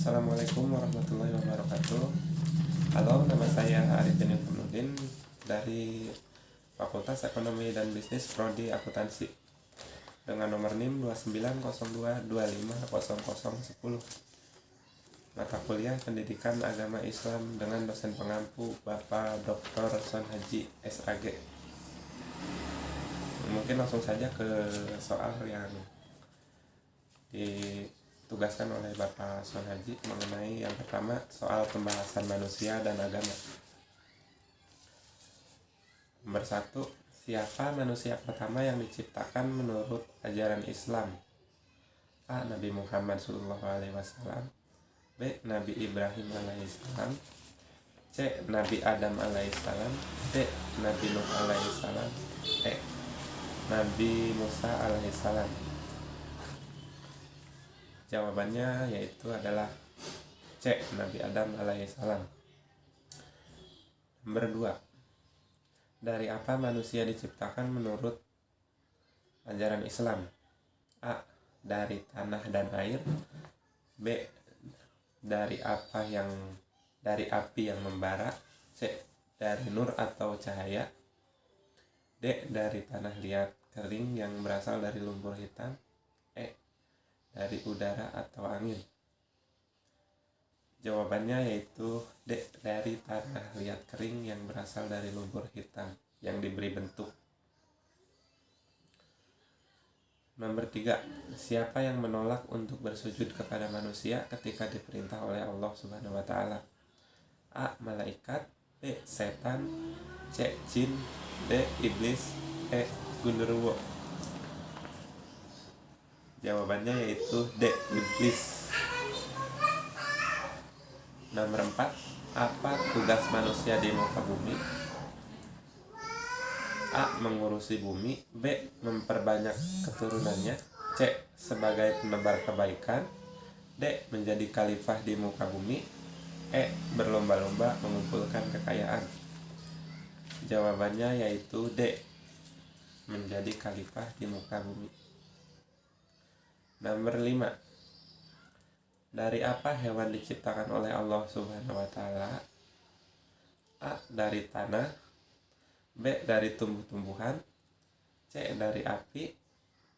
Assalamualaikum warahmatullahi wabarakatuh. Halo, nama saya Arifin Ilhamuddin dari Fakultas Ekonomi dan Bisnis Prodi Akuntansi dengan nomor NIM 2902250010. Mata kuliah Pendidikan Agama Islam dengan dosen pengampu Bapak Dr. Son Haji SAG. Mungkin langsung saja ke soal yang ditugaskan oleh Bapak Son Haji mengenai yang pertama soal pembahasan manusia dan agama. Nomor 1, siapa manusia pertama yang diciptakan menurut ajaran Islam? A. Nabi Muhammad SAW. B. Nabi Ibrahim alaihissalam. C. Nabi Adam alaihissalam. D. Nabi Nuh alaihissalam. E. Nabi Musa alaihissalam. Jawabannya yaitu adalah C. Nabi Adam alaihissalam. Nomor 2, dari apa manusia diciptakan menurut ajaran Islam? A. Dari tanah dan air. B. Dari api yang membara. C. Dari nur atau cahaya. D. Dari tanah liat kering yang berasal dari lumpur hitam. E. Dari udara atau angin. Jawabannya yaitu D. Dari tanah liat kering yang berasal dari lumpur hitam yang diberi bentuk. Nomor 3, siapa yang menolak untuk bersujud kepada manusia ketika diperintah oleh Allah Subhanahu wa taala? A. Malaikat. B. Setan. C. Jin. D. Iblis. E. Gundurwo. Jawabannya yaitu D. Iblis. Nomor 4, apa tugas manusia di muka bumi? A. Mengurusi bumi. B. Memperbanyak keturunannya. C. Sebagai penebar kebaikan. D. Menjadi khalifah di muka bumi. E. Berlomba-lomba mengumpulkan kekayaan. Jawabannya yaitu D. Menjadi khalifah di muka bumi. Nomor 5, dari apa hewan diciptakan oleh Allah Subhanahu wa taala? A. Dari tanah. B. Dari tumbuh-tumbuhan. C. Dari api.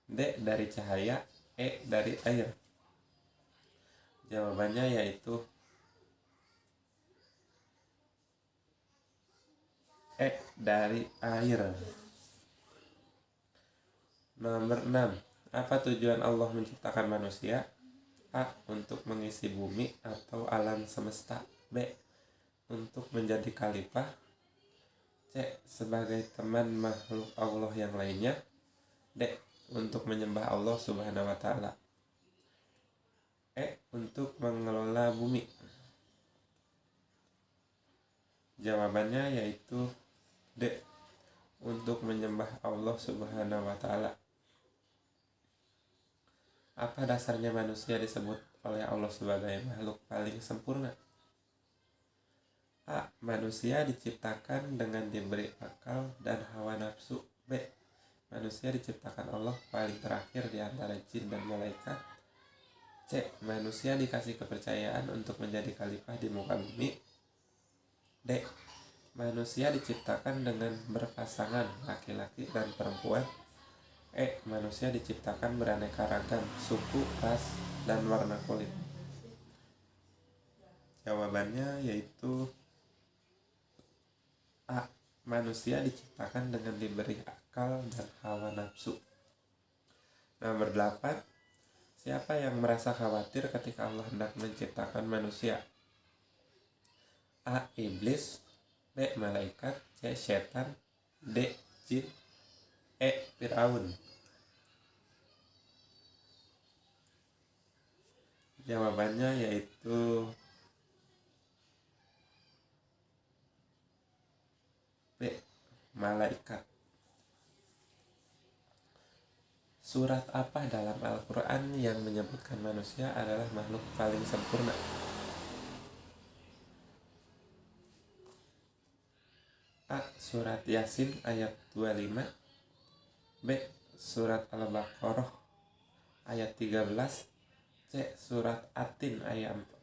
D. Dari cahaya. E. Dari air. Jawabannya yaitu E. Dari air. Nomor 6, apa tujuan Allah menciptakan manusia? A. Untuk mengisi bumi atau alam semesta. B. Untuk menjadi khalifah. C. Sebagai teman makhluk Allah yang lainnya. D. Untuk menyembah Allah Subhanahu wa taala. E. Untuk mengelola bumi. Jawabannya yaitu D. Untuk menyembah Allah Subhanahu wa taala. Apa dasarnya manusia disebut oleh Allah sebagai makhluk paling sempurna? A. Manusia diciptakan dengan diberi akal dan hawa nafsu. B. Manusia diciptakan Allah paling terakhir di antara jin dan malaikat. C. Manusia dikasih kepercayaan untuk menjadi khalifah di muka bumi. D. Manusia diciptakan dengan berpasangan laki-laki dan perempuan. E. Manusia diciptakan beraneka ragam suku, ras, dan warna kulit. Jawabannya yaitu A. Manusia diciptakan dengan diberi akal dan hawa nafsu. Nomor 8, siapa yang merasa khawatir ketika Allah hendak menciptakan manusia? A. Iblis. B. Malaikat. C. Setan. D. Jin. E. Fir'aun. Jawabannya yaitu B. Malaikat. Surat apa dalam Al-Quran yang menyebutkan manusia adalah makhluk paling sempurna? A. Surat Yasin ayat 25. B. Surat Al-Baqarah ayat 13. C. Surat At-Tin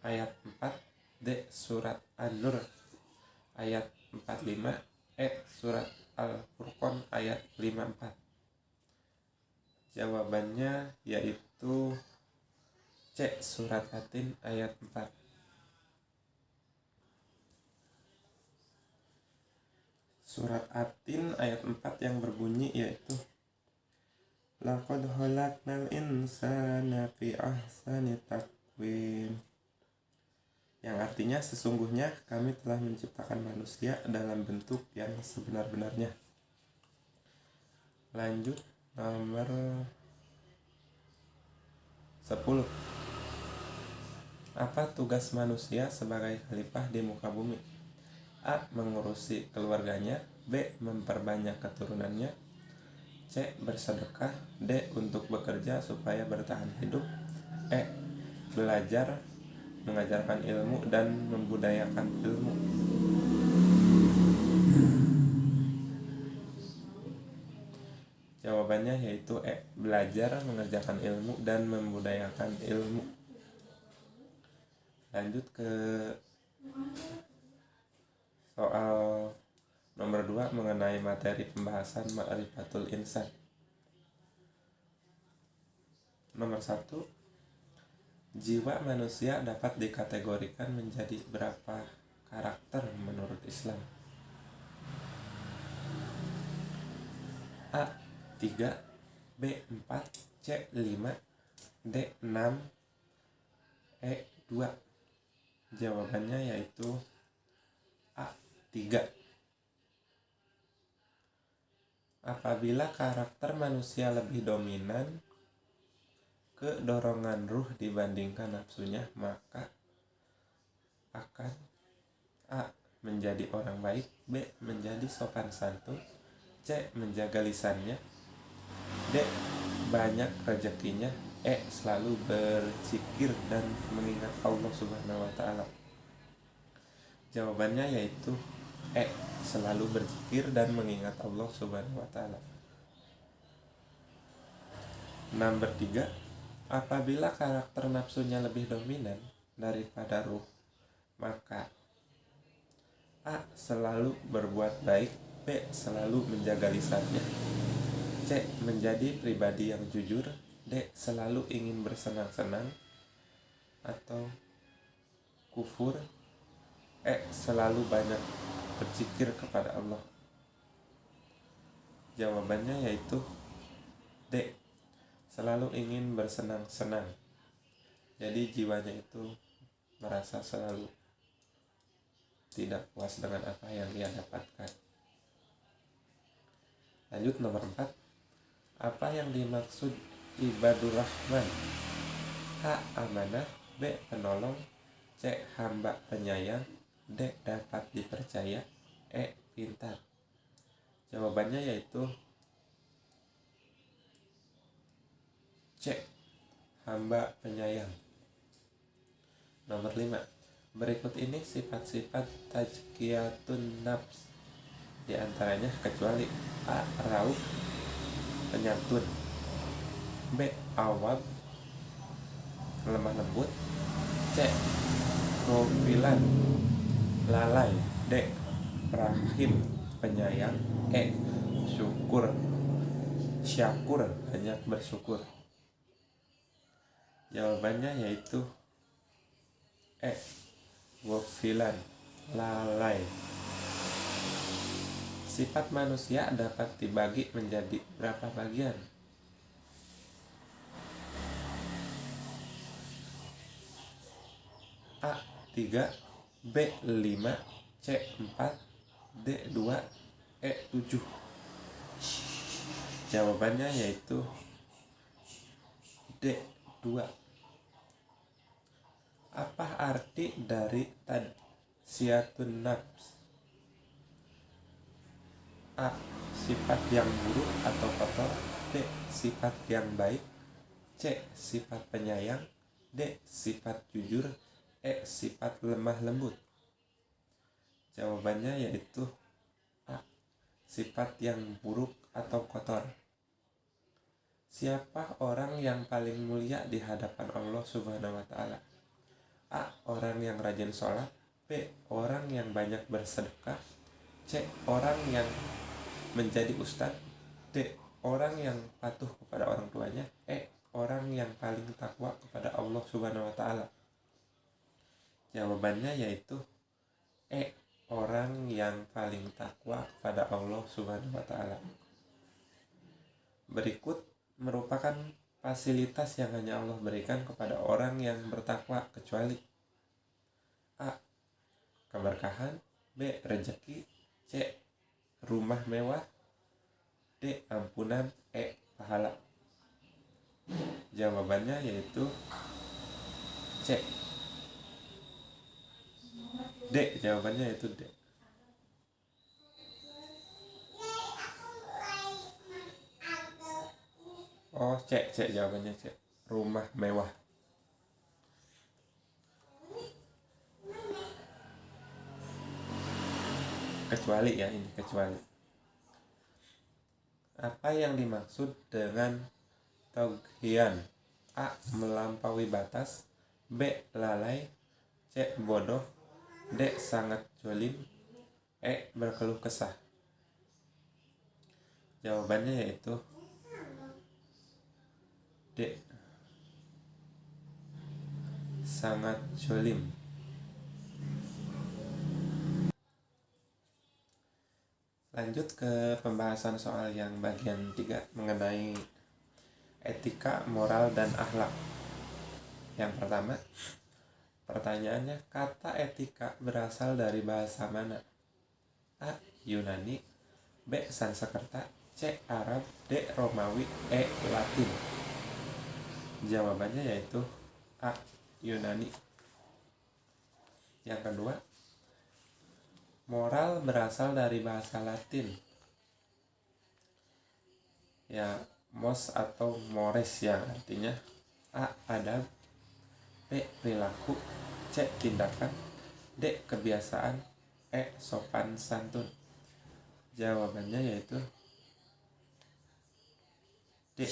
ayat 4. D. Surat An-Nur ayat 45. E. Surat Al-Furqan ayat 54. Jawabannya yaitu C. Surat At-Tin ayat 4. Surat At-Tin ayat 4 yang berbunyi yaitu Laqad khalaqnal insana fi ahsani taqwim, yang artinya sesungguhnya kami telah menciptakan manusia dalam bentuk yang sebenar-benarnya. Lanjut nomor 10. Apa tugas manusia sebagai khalifah di muka bumi? A. Mengurusi keluarganya. B. Memperbanyak keturunannya. C. Bersedekah. D. Untuk bekerja supaya bertahan hidup. E. Belajar, mengajarkan ilmu, dan membudayakan ilmu. Jawabannya yaitu E. Belajar, mengerjakan ilmu, dan membudayakan ilmu. Lanjut ke soal nomor 2 mengenai materi pembahasan Ma'rifatul Insan. Nomor 1. Jiwa manusia dapat dikategorikan menjadi berapa karakter menurut Islam? A. 3, B. 4, C. 5, D. 6, E. 2. Jawabannya yaitu A. 3. Apabila karakter manusia lebih dominan ke dorongan ruh dibandingkan nafsunya, maka akan A. Menjadi orang baik, B. Menjadi sopan santun, C. Menjaga lisannya, D. Banyak rezekinya, E. Selalu berzikir dan mengingat Allah Subhanahu wa Ta'ala. Jawabannya yaitu E. Selalu berzikir dan mengingat Allah Subhanahu wa Ta'ala. Nomor 3. Apabila karakter nafsunya lebih dominan daripada ruh, maka A. Selalu berbuat baik, B. Selalu menjaga lisannya, C. Menjadi pribadi yang jujur, D. Selalu ingin bersenang-senang, atau kufur, E. Selalu banyak berzikir kepada Allah. Jawabannya yaitu D. Selalu ingin bersenang-senang. Jadi jiwanya itu merasa selalu tidak puas dengan apa yang dia dapatkan. Lanjut nomor 4. Apa yang dimaksud ibadur rahman? A. Amanah, B. Penolong, C. Hamba penyayang, D. Dapat dipercaya, E. Pintar. Jawabannya yaitu C. Hamba penyayang. Nomor 5. Berikut ini sifat-sifat tazkiyatun nafs. Di antaranya kecuali A. Rauf, penyantun, B. Awab, lemah lembut, C. Rofilan, lalai, D. Rahim, penyayang, E. Syakur, banyak bersyukur. Jawabannya yaitu E. Wafilan, lalai. Sifat manusia dapat dibagi menjadi berapa bagian? A. 3, B. 5, C. 4, D. 2, E. 7. Jawabannya yaitu D. 2. Apa arti dari tadzkiyatun nafs? A. Sifat yang buruk atau kotor, B. Sifat yang baik, C. Sifat penyayang, D. Sifat jujur, E. Sifat lemah lembut. Jawabannya yaitu A. Sifat yang buruk atau kotor. Siapa orang yang paling mulia di hadapan Allah Subhanahu wa taala? A. Orang yang rajin sholat. B. Orang yang banyak bersedekah. C. Orang yang menjadi ustadz. D. Orang yang patuh kepada orang tuanya. E. Orang yang paling takwa kepada Allah Subhanahu wa taala. Jawabannya yaitu E. Orang yang paling takwa kepada Allah Subhanahu wa taala. Berikut merupakan fasilitas yang hanya Allah berikan kepada orang yang bertakwa, kecuali A. Keberkahan. B. Rezeki. C. Rumah mewah. D. Ampunan. E. Pahala. Jawabannya yaitu C. D. Jawabannya yaitu D. Oh, C jawabannya C. Rumah mewah. Kecuali ya, ini kecuali. Apa yang dimaksud dengan toghyan? A. Melampaui batas. B. Lalai. C. Bodoh. D. Sangat zalim. E. Berkeluh kesah. Jawabannya yaitu D. Sangat zalim. Lanjut ke pembahasan soal yang bagian 3 mengenai etika, moral, dan akhlak. Yang pertama, pertanyaannya, kata etika berasal dari bahasa mana? A. Yunani. B. Sanskerta. C. Arab. D. Romawi. E. Latin. Jawabannya yaitu A. Yunani. Yang kedua, moral berasal dari bahasa Latin, ya, mos atau mores, yang artinya A. Adab. B. Perilaku. C. Tindakan. D. Kebiasaan. E. Sopan santun. Jawabannya yaitu D.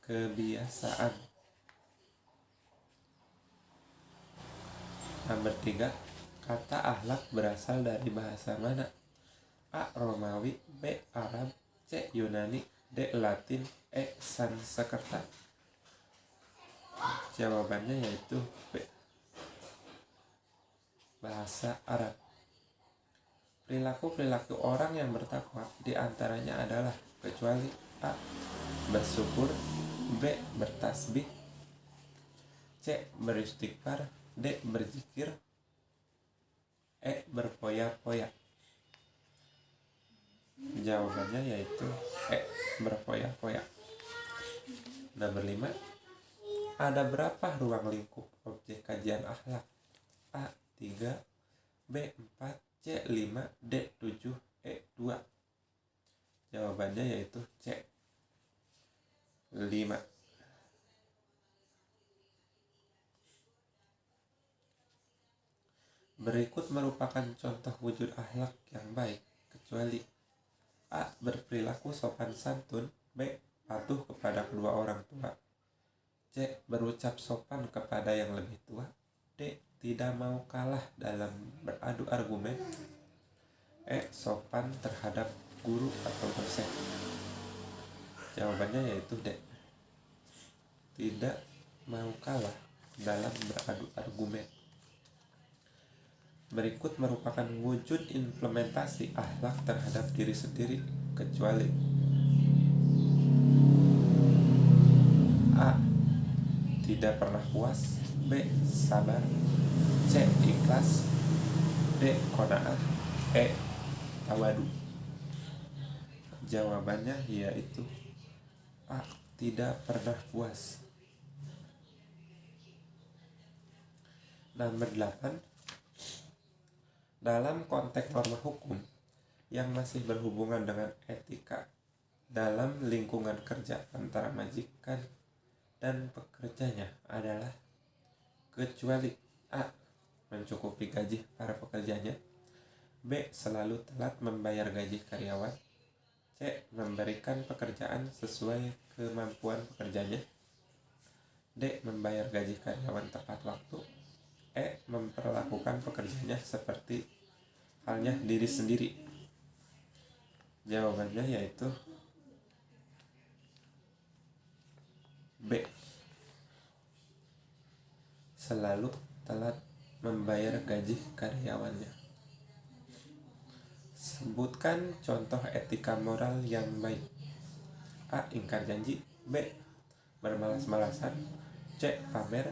Kebiasaan. Nomor 3, kata akhlak berasal dari bahasa mana? A. Romawi. B. Arab. C. Yunani. D. Latin. E. Sanskerta. Jawabannya yaitu B. Bahasa Arab. Perilaku orang yang bertakwa diantaranya adalah, kecuali A. Bersyukur. B. Bertasbih. C. Beristighfar. D. Berzikir. E. Berfoya-foya. Jawabannya yaitu E. Berfoya-foya. Nomor 5, ada berapa ruang lingkup objek kajian akhlak? A. 3. B. 4. C. 5. D. 7. E. 2. Jawabannya yaitu C. 5. Berikut merupakan contoh wujud akhlak yang baik, kecuali A. Berperilaku sopan santun. B. Patuh kepada kedua orang tua. C. Berucap sopan kepada yang lebih tua. D. Tidak mau kalah dalam beradu argumen. E. Sopan terhadap guru atau dosen. Jawabannya yaitu D. Tidak mau kalah dalam beradu argumen. Berikut merupakan wujud implementasi akhlak terhadap diri sendiri, kecuali A. Tidak pernah puas. B. Sabar. C. Ikhlas. D. Qanaah. E. Tawadu. Jawabannya yaitu A. Tidak pernah puas. Nomor 8, dalam konteks norma hukum yang masih berhubungan dengan etika dalam lingkungan kerja antara majikan dan pekerjanya adalah, kecuali A. Mencukupi gaji para pekerjanya. B. Selalu telat membayar gaji karyawan. C. Memberikan pekerjaan sesuai kemampuan pekerjanya. D. Membayar gaji karyawan tepat waktu. E. Memperlakukan pekerjanya seperti halnya diri sendiri. Jawabannya yaitu B. Selalu telat membayar gaji karyawannya. Sebutkan contoh etika moral yang baik. A. Ingkar janji. B. Bermalas-malasan. C. Pamer.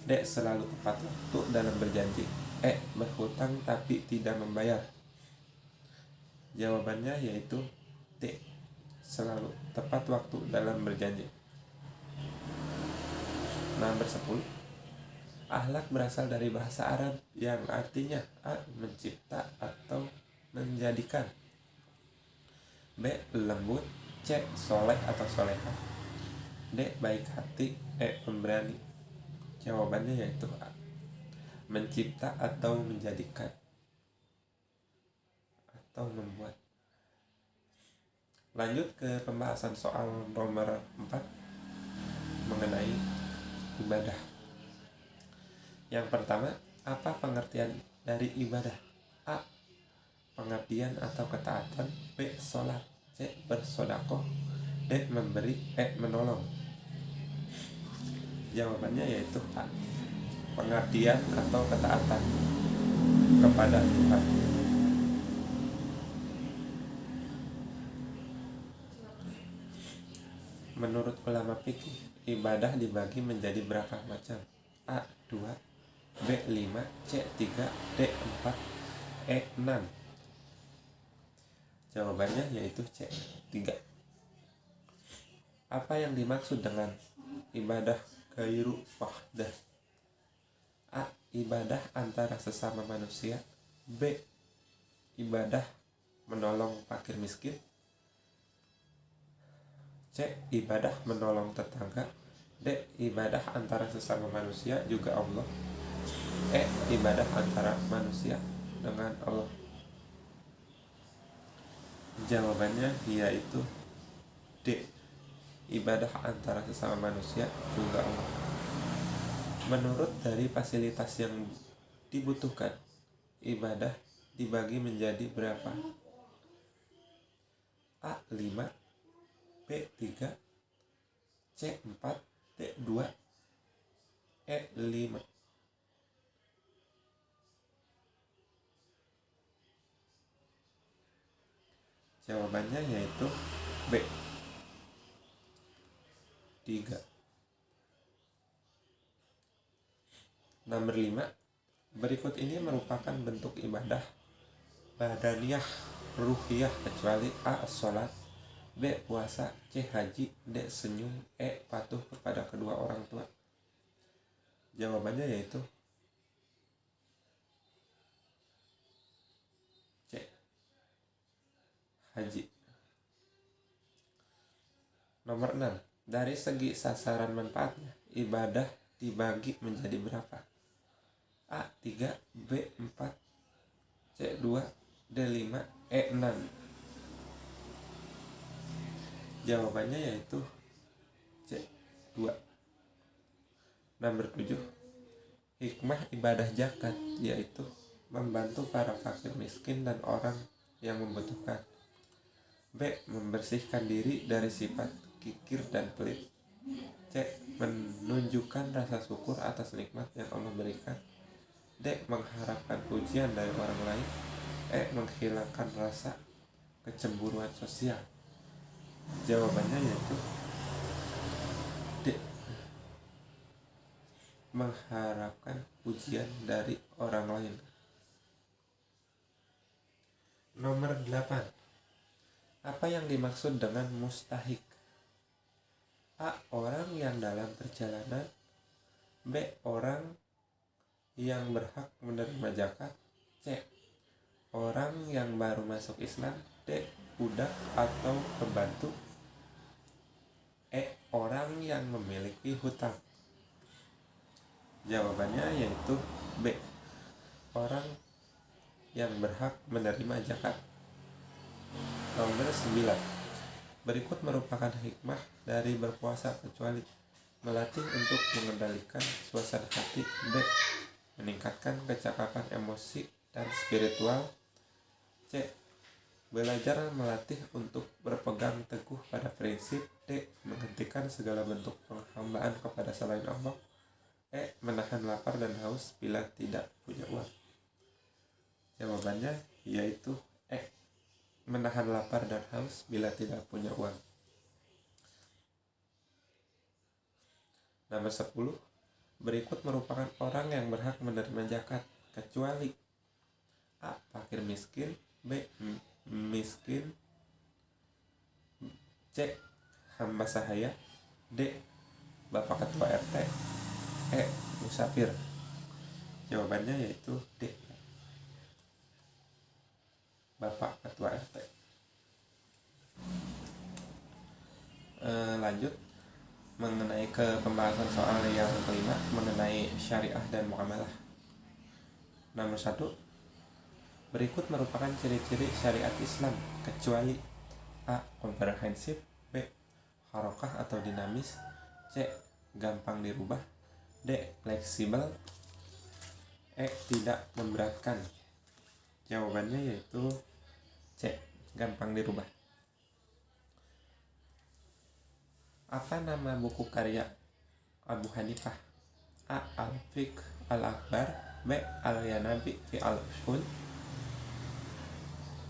D. Selalu tepat waktu dalam berjanji. E. Berhutang tapi tidak membayar. Jawabannya yaitu D. Selalu tepat waktu dalam berjanji. Nomor 10. Akhlak berasal dari bahasa Arab yang artinya A. Mencipta atau menjadikan. B. Lembut. C. Soleh atau soleha. D. Baik hati. E. Pemberani. Jawabannya yaitu A. Mencipta atau menjadikan atau membuat. Lanjut ke pembahasan soal nomor 4 mengenai ibadah. Yang pertama, apa pengertian dari ibadah? A. Pengabdian atau ketaatan. B. Sholat. C. Bersedekah. D. Memberi. E. Menolong. Jawabannya yaitu A. Pengabdian atau ketaatan kepada Tuhan. Menurut ulama fikih, ibadah dibagi menjadi berapa macam? A. 2. B. 5. C. 3. D. 4. E. 6. Jawabannya yaitu C. 3. Apa yang dimaksud dengan ibadah ghairu wahdah? A. Ibadah antara sesama manusia. B. Ibadah menolong fakir miskin. C. Ibadah menolong tetangga. D. Ibadah antara sesama manusia juga Allah. E. Ibadah antara manusia dengan Allah. Jawabannya yaitu D. Ibadah antara sesama manusia juga Allah. Menurut dari fasilitas yang dibutuhkan, ibadah dibagi menjadi berapa? A. 5. B. 3. C. 4. D. 2. E. 5. Jawabannya yaitu B. 3. Nomor 5. Berikut ini merupakan bentuk ibadah badaniyah, ruhiyah kecuali A. Sholat. B. Puasa. C. Haji. D. Senyum. E. Patuh kepada kedua orang tua. Jawabannya yaitu C. Haji. Nomor 6. Dari segi sasaran manfaatnya, ibadah dibagi menjadi berapa? A. 3. B. 4. C. 2. D. 5. E. 6. Jawabannya yaitu C. 2. Nomor 7. Hikmah ibadah zakat yaitu membantu para fakir miskin dan orang yang membutuhkan. B. Membersihkan diri dari sifat kikir dan pelit. C. Menunjukkan rasa syukur atas nikmat yang Allah berikan. D. Mengharapkan pujian dari orang lain. E. Menghilangkan rasa kecemburuan sosial. Jawabannya yaitu D. Mengharapkan pujian dari orang lain. Nomor 8. Apa yang dimaksud dengan mustahik? A. Orang yang dalam perjalanan. B. Orang yang berhak menerima zakat. C. Orang yang baru masuk Islam. D. Budak atau pembantu. E. Orang yang memiliki hutang. Jawabannya yaitu B. Orang yang berhak menerima zakat. Nomor 9. Berikut merupakan hikmah dari berpuasa kecuali melatih untuk mengendalikan suasana hati. B. Meningkatkan kecakapan emosi dan spiritual. C. Belajar melatih untuk berpegang teguh pada prinsip. D. Menghentikan segala bentuk penghambaan kepada selain Allah. E. Menahan lapar dan haus bila tidak punya uang. Jawabannya yaitu E. Menahan lapar dan haus bila tidak punya uang. Nomor 10. Berikut merupakan orang yang berhak menerima zakat kecuali A. Fakir miskin. B. Miskin. C. Hamba sahaya. D. Bapak ketua RT. E. Musafir. Jawabannya yaitu D. Bapak ketua RT. Lanjut mengenai ke pembahasan soal yang kelima mengenai syariah dan muamalah. Nomor 1. Berikut merupakan ciri-ciri syariat Islam kecuali A. Komprehensif. B. Harokah atau dinamis. C. Gampang dirubah. D. Fleksibel. E. Tidak memberatkan. Jawabannya yaitu C. Gampang dirubah. Apa nama buku karya Abu Hanifah? A. Al-Fiqh Al-Akbar. B. Al-Yanabi fi Al-Usul.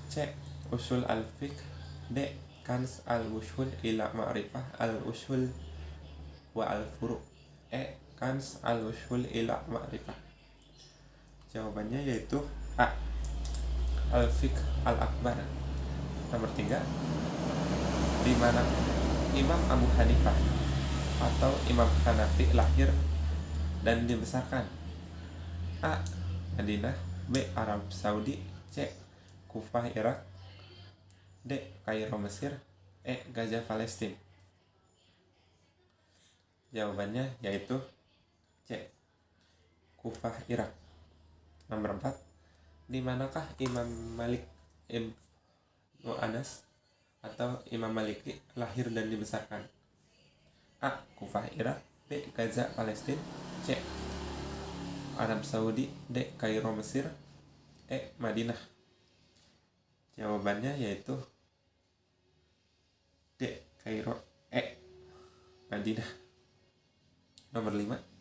C. Usul Al-Fiqh. D. Kans Al-Usul ila Ma'rifah Al-Usul wa Al-Furu'. E. Kans Al-Usul ila Ma'rifah. Jawabannya yaitu A. Al-Fiqh Al-Akbar. Nomor 3. Di mana Imam Abu Hanifah atau Imam Hanafi lahir dan dibesarkan? A. Madinah. B. Arab Saudi. C. Kufah Irak. D. Kairo Mesir. E. Gaza Palestina. Jawabannya yaitu C. Kufah Irak. Nomor 4. Di manakah Imam Malik Ibnu Anas atau Imam Maliki lahir dan dibesarkan? A. Kufah Irak. B. Gaza Palestina. C. Arab Saudi. D. Kairo Mesir. E. Madinah. Jawabannya yaitu D. Kairo. E. Madinah. Nomor 5.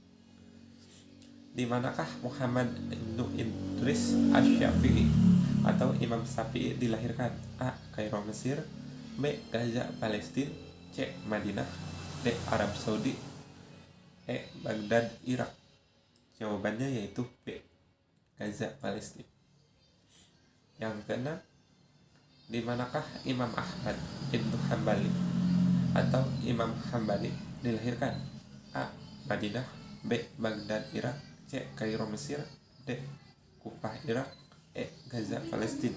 Di manakah Muhammad Ibnu Idris Asy-Syafi'i atau Imam Syafi'i dilahirkan? A. Kairo Mesir. B. Gaza Palestina. C. Madinah. D. Arab Saudi. E. Baghdad Irak. Jawabannya yaitu B. Gaza Palestina. Yang keenam, di manakah Imam Ahmad Ibnu Hambali atau Imam Hambali dilahirkan? A. Madinah. B. Baghdad Irak. C. Kairo Mesir. D. Kufah Irak. E. Gaza Palestina.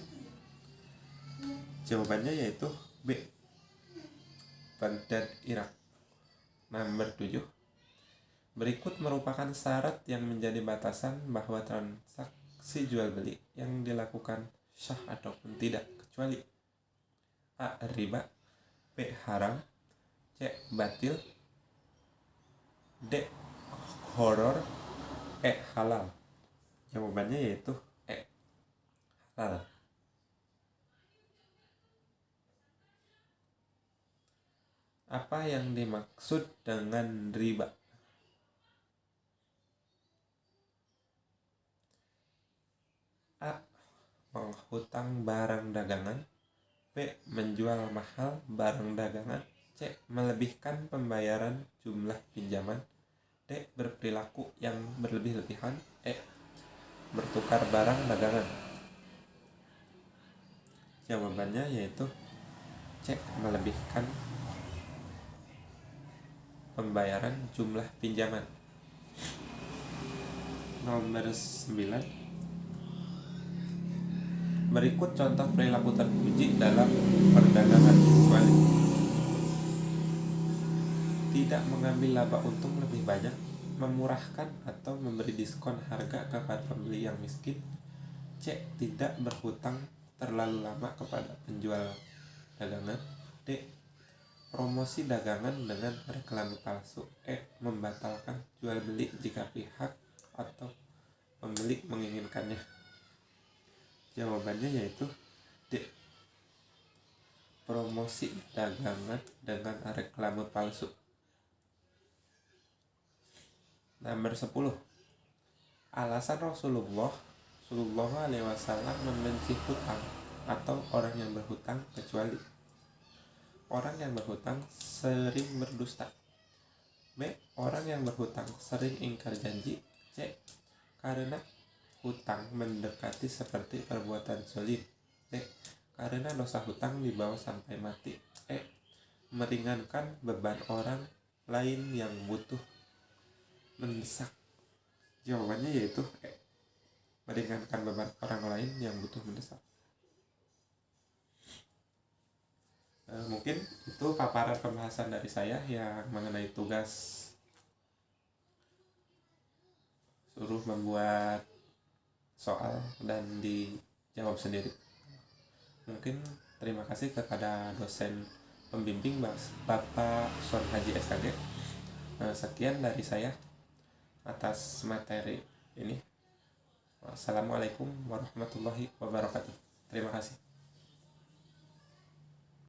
Jawabannya yaitu B. Baghdad Irak. Nomor 7. Berikut merupakan syarat yang menjadi batasan bahwa transaksi jual beli yang dilakukan sah ataupun tidak kecuali A. Riba. B. Haram. C. Batil. D. Horor. E. Halal. Jawabannya yaitu E. Halal. Apa yang dimaksud dengan riba? A. Menghutang barang dagangan. B. Menjual mahal barang dagangan. C. Melebihkan pembayaran jumlah pinjaman. D. Berperilaku yang berlebih-lebihan. E. Bertukar barang dagangan. Jawabannya yaitu C. Melebihkan pembayaran jumlah pinjaman. Nomor 9. Berikut contoh perilaku terpuji dalam perdagangan kecuali tidak mengambil laba untung lebih banyak, memurahkan atau memberi diskon harga kepada pembeli yang miskin. C. Tidak berhutang terlalu lama kepada penjual dagangan. D. Promosi dagangan dengan reklame palsu. E. Membatalkan jual beli jika pihak atau pemilik menginginkannya. Jawabannya yaitu D. Promosi dagangan dengan reklame palsu. Nomor 10. Alasan Rasulullah Shallallahu Alaihi Wasallam membenci hutang atau orang yang berhutang, kecuali orang yang berhutang sering berdusta. B. Orang yang berhutang sering ingkar janji. C. Karena hutang mendekati seperti perbuatan zalim. D. Karena dosa hutang dibawa sampai mati. E. Meringankan beban orang lain yang butuh mendesak. Jawabannya yaitu E. Meringankan beban orang lain yang butuh mendesak. Mungkin itu paparan pembahasan dari saya yang mengenai tugas suruh membuat soal dan dijawab sendiri. Mungkin terima kasih kepada dosen pembimbing Bapak Son Haji SKG. Sekian dari saya atas materi ini. Wassalamualaikum warahmatullahi wabarakatuh. Terima kasih.